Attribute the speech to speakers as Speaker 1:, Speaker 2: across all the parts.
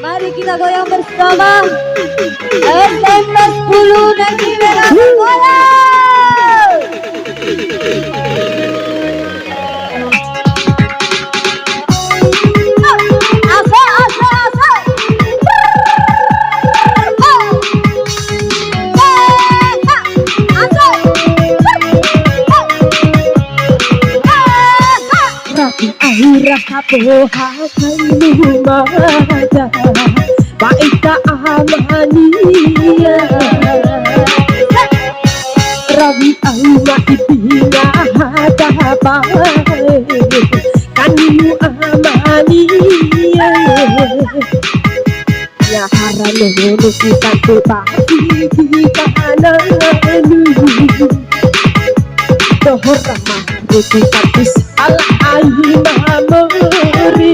Speaker 1: Mari kita goyang bersama. SMP 10 Negeri Merah goyang.
Speaker 2: Airah pohakanmu maja baika amania Rabi auma ipina hadapa kanimu amania ya harane hono kita tebaki kananu dohorama kita bis ala aimamuri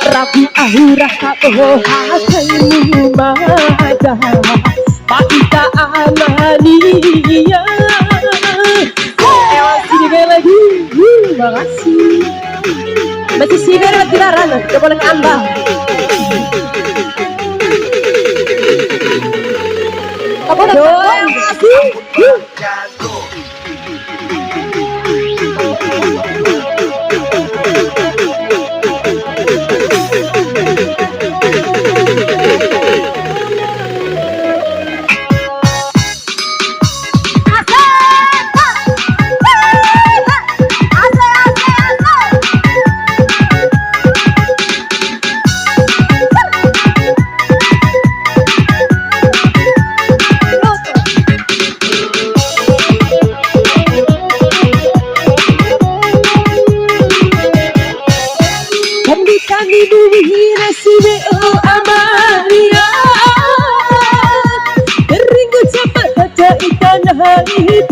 Speaker 2: Rabi ahirah pohakanmu maja baika amania sini lagi makasih masih sini lagi darah coba boleh ngambang
Speaker 1: Apa goyang lagi?
Speaker 2: Kami buhira sibe o amaria Ringo cepat saja ikan hari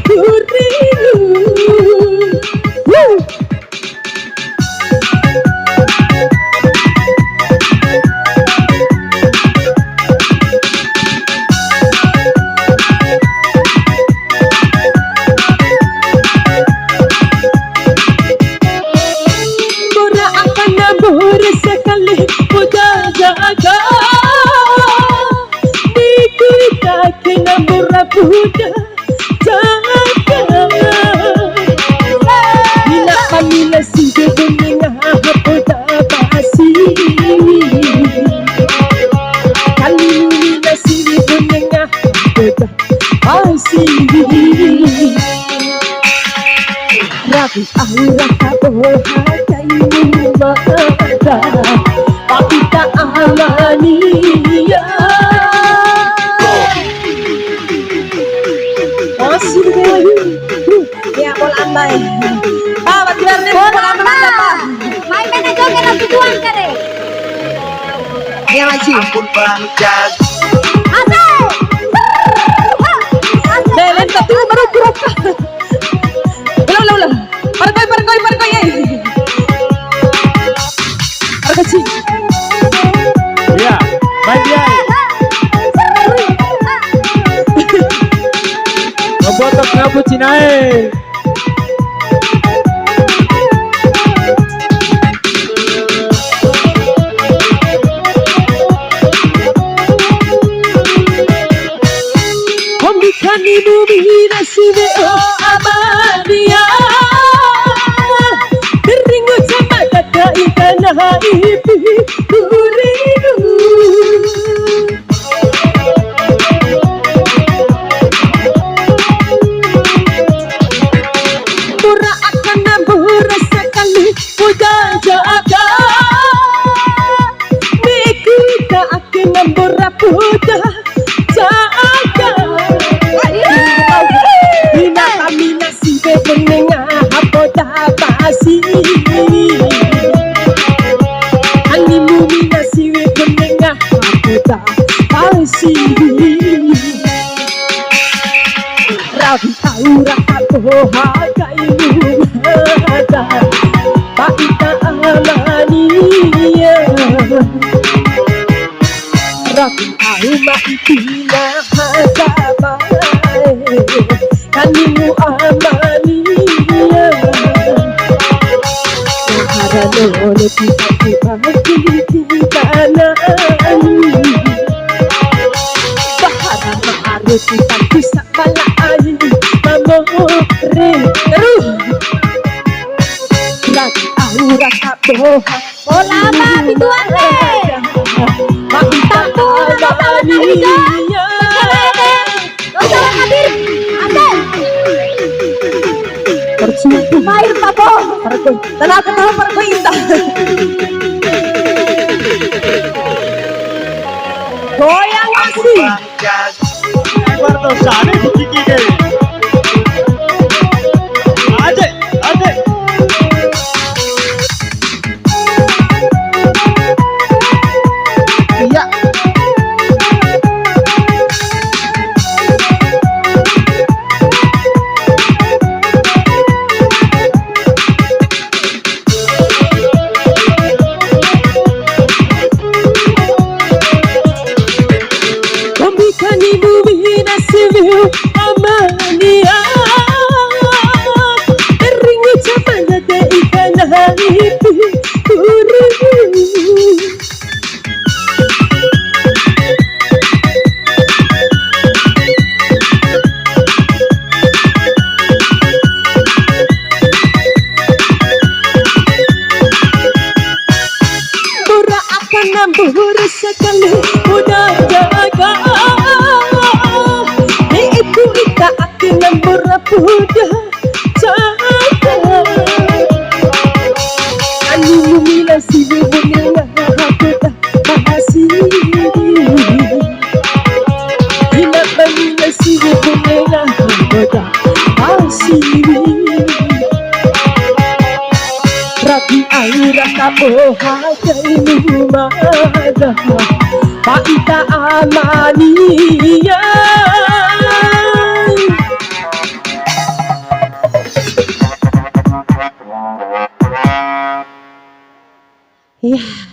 Speaker 2: kurindu sekali udah jaga dikuita kena murabuda jaga bila kami nasi bebenga hapoda basi kali ini nasi bebenga hapoda basi Rabi ahirah kabohakaimu mata Pakita amania masih lagi
Speaker 1: Ya bola ambai. Bawa tiarnya bola ambai apa? Main manajer kena tujuan kare.
Speaker 2: Ya lagi
Speaker 3: Ampun bang jag
Speaker 1: Asal.
Speaker 2: Belen tapi baru kuraka ulang Parkoy Parkoy
Speaker 3: ya baik dia ngebotok ngapu cinae kami buhira sibe o amaria Ringo cepat saja ikan hari kurindu Pura akan nambur sekali udah jaga Mikuita akan nambur rapuda jaga Hina kami nasi bebenga hapoda basi Animu nasi bebenga hapoda basi Rabi aurah pohakanmu mata Pakita amania Rabi auma ipina hadapai Kanimu amania Paano kita ibang bahara maaari kita bisa malaay mamore lagi aura kaboha
Speaker 1: Bola apa bituan le?
Speaker 3: makita alaniya
Speaker 1: Gak usah hadir. Ada.
Speaker 3: percuma
Speaker 1: Main papo.
Speaker 2: Tanaka tahu perkuinta. Goyang asih.
Speaker 4: Guarda sale buki ke. Aje, aje. Iya.
Speaker 3: Kambikani bumi nasibu amania Eringi chamanya de ikana hipi uru Mura akan nambur sekali udah jaga Itu ika akan nambur pudah jaga Ani mumila sibu bunga hapudah mahasi Hina banila sibu bunga hapudah mahasi Rabi aira kaboha kaimu mada Paita amaniya
Speaker 2: Iya.